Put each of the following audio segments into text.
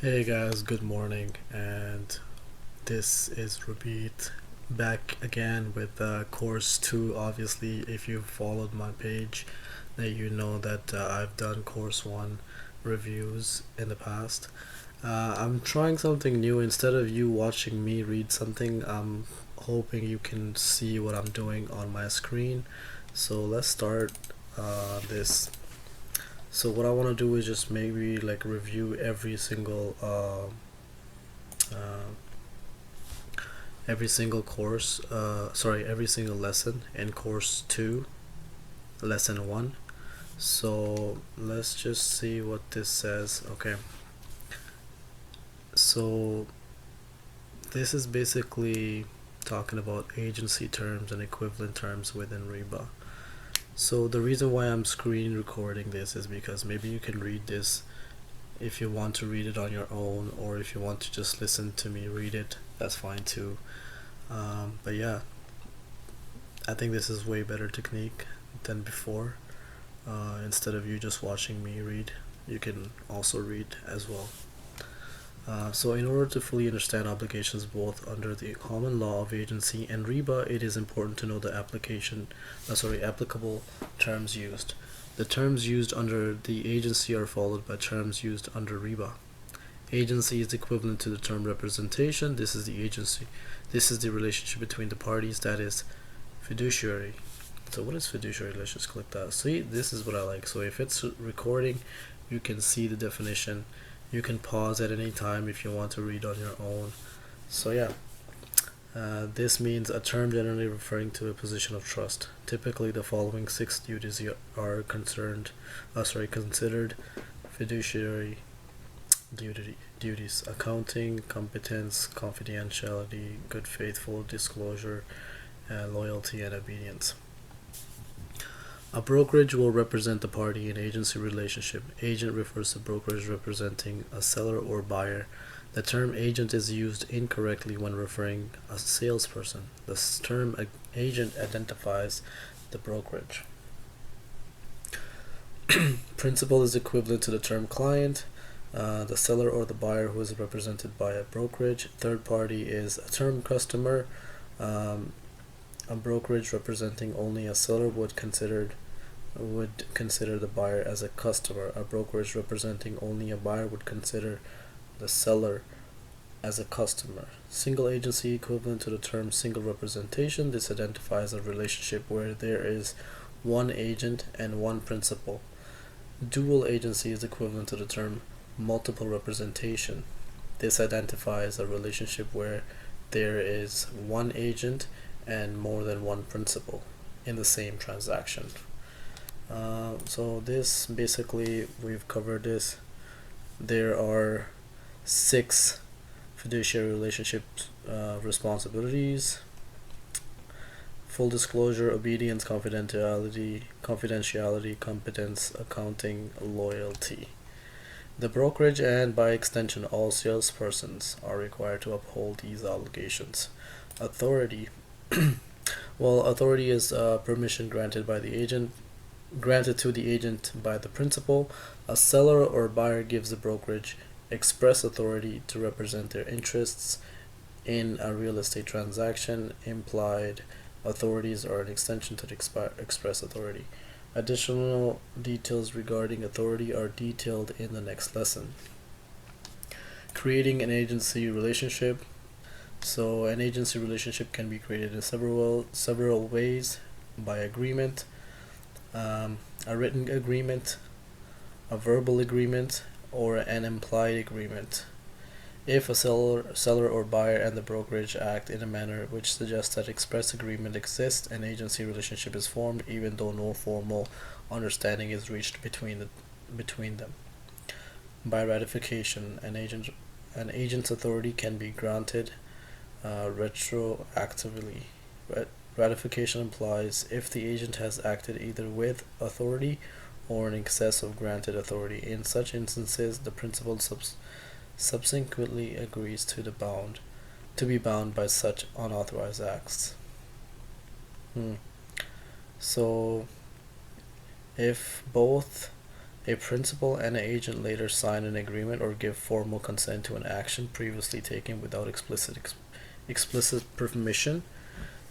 Hey guys, good morning, and this is Repeat back again with course 2. Obviously, if you've followed my page, that you know that I've done course 1 reviews in the past. I'm trying something new. Instead of you watching me read something, I'm hoping you can see what I'm doing on my screen. So let's start this. So what I want to do is just maybe like review uh, every single course, every single lesson in course 2, lesson 1. So let's just see what this says. Okay, so this is basically talking about agency terms and equivalent terms within Reba. So the reason why I'm screen recording this is because maybe you can read this if you want to read it on your own, or if you want to just listen to me read it, that's fine too. But yeah, I think this is way better technique than before. Instead of you just watching me read, you can also read as well. So in order to fully understand obligations both under the common law of agency and REBA, it is important to know the applicable terms used. The terms used under the agency are followed by terms used under REBA. Agency is equivalent to the term representation. This is the agency. This is the relationship between the parties, that is fiduciary. So what is fiduciary? Let's just click that. See, this is what I like. So if it's recording, you can see the definition. You can pause at any time if you want to read on your own. So yeah, this means a term generally referring to a position of trust. Typically, the following 6 duties are considered fiduciary duties: accounting, competence, confidentiality, good faithful disclosure, loyalty, and obedience. A brokerage will represent the party in agency relationship. Agent refers to brokerage representing a seller or buyer. The term agent is used incorrectly when referring a salesperson. The term agent identifies the brokerage. Principal is equivalent to the term client. The seller or the buyer who is represented by a brokerage. Third party is a term customer. A brokerage representing only a seller would consider the buyer as a customer. A brokerage representing only a buyer would consider the seller as a customer. Single agency equivalent to the term single representation. This identifies a relationship where there is one agent and one principal. Dual agency is equivalent to the term multiple representation. This identifies a relationship where there is one agent and more than one principal in the same transaction. So this basically, we've covered this. There are 6 fiduciary relationship responsibilities: full disclosure, obedience, confidentiality, competence, accounting, loyalty. The brokerage and by extension all salespersons are required to uphold these obligations. Authority. Well, authority is permission granted to the agent by the principal. A seller or buyer gives the brokerage express authority to represent their interests in a real estate transaction. Implied authorities are an extension to the express authority. Additional details regarding authority are detailed in the next lesson. Creating an agency relationship. So an agency relationship can be created in several ways: by agreement, a written agreement, a verbal agreement, or an implied agreement. If a seller or buyer and the brokerage act in a manner which suggests that express agreement exists, an agency relationship is formed, even though no formal understanding is reached between them. By ratification, an agent's authority can be granted retroactively. Ratification implies if the agent has acted either with authority or in excess of granted authority. In such instances, the principal subsequently agrees to be bound by such unauthorized acts. So if A principal and an agent later sign an agreement or give formal consent to an action previously taken without explicit permission,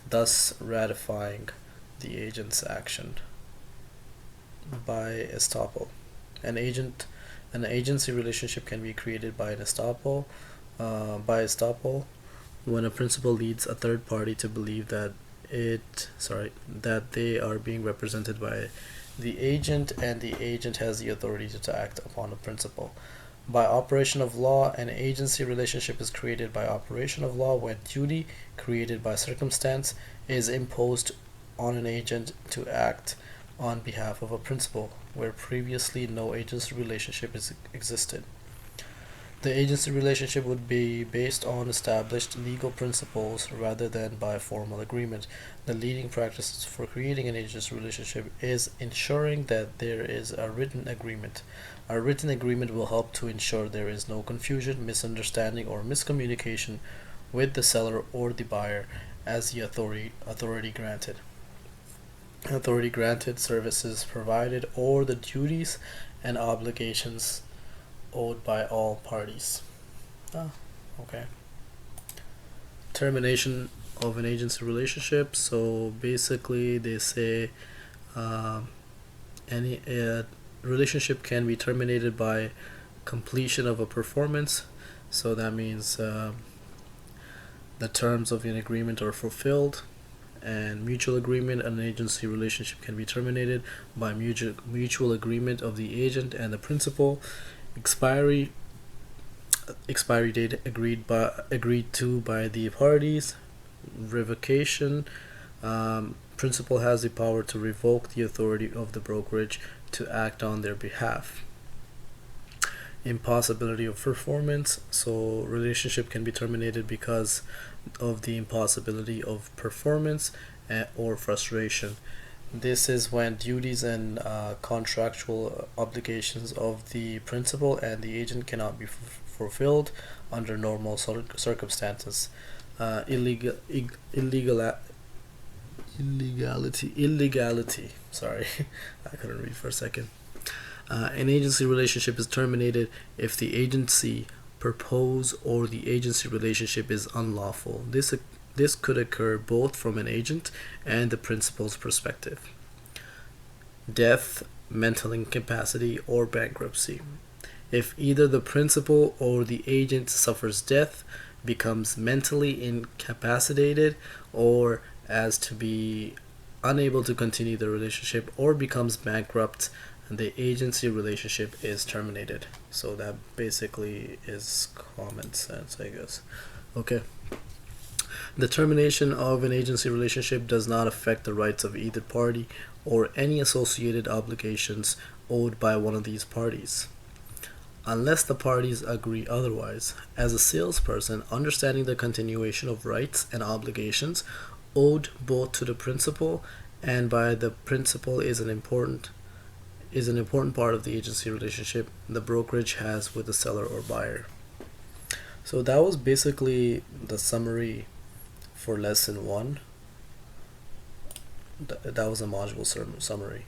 thus ratifying the agent's action. By estoppel, an agency relationship can be created by estoppel when a principal leads a third party to believe that they are being represented by the agent and the agent has the authority to act upon the principal. By operation of law, an agency relationship is created by operation of law when duty created by circumstance is imposed on an agent to act on behalf of a principal where previously no agency relationship existed. The agency relationship would be based on established legal principles rather than by formal agreement. The leading practice for creating an agency relationship is ensuring that there is a written agreement. A written agreement will help to ensure there is no confusion, misunderstanding, or miscommunication with the seller or the buyer as the authority granted, services provided, or the duties and obligations owed by all parties. Okay. Termination of an agency relationship. So basically, they say any relationship can be terminated by completion of a performance. So that means the terms of an agreement are fulfilled, and mutual agreement. An agency relationship can be terminated by mutual agreement of the agent and the principal. Expiry date agreed to by the parties. Revocation, principal has the power to revoke the authority of the brokerage to act on their behalf. Impossibility of performance, so relationship can be terminated because of the impossibility of performance or frustration. This is when duties and contractual obligations of the principal and the agent cannot be fulfilled under normal circumstances. Illegality. Sorry, I couldn't read for a second. An agency relationship is terminated if the agency propose or the agency relationship is unlawful. This could occur both from an agent and the principal's perspective. Death, mental incapacity, or bankruptcy. If either the principal or the agent suffers death, becomes mentally incapacitated, or as to be unable to continue the relationship, or becomes bankrupt, the agency relationship is terminated. So that basically is common sense, I guess. Okay. The termination of an agency relationship does not affect the rights of either party or any associated obligations owed by one of these parties, unless the parties agree otherwise. As a salesperson, understanding the continuation of rights and obligations owed both to the principal and by the principal is an important part of the agency relationship the brokerage has with the seller or buyer. So that was basically the summary for lesson 1. That was a module summary.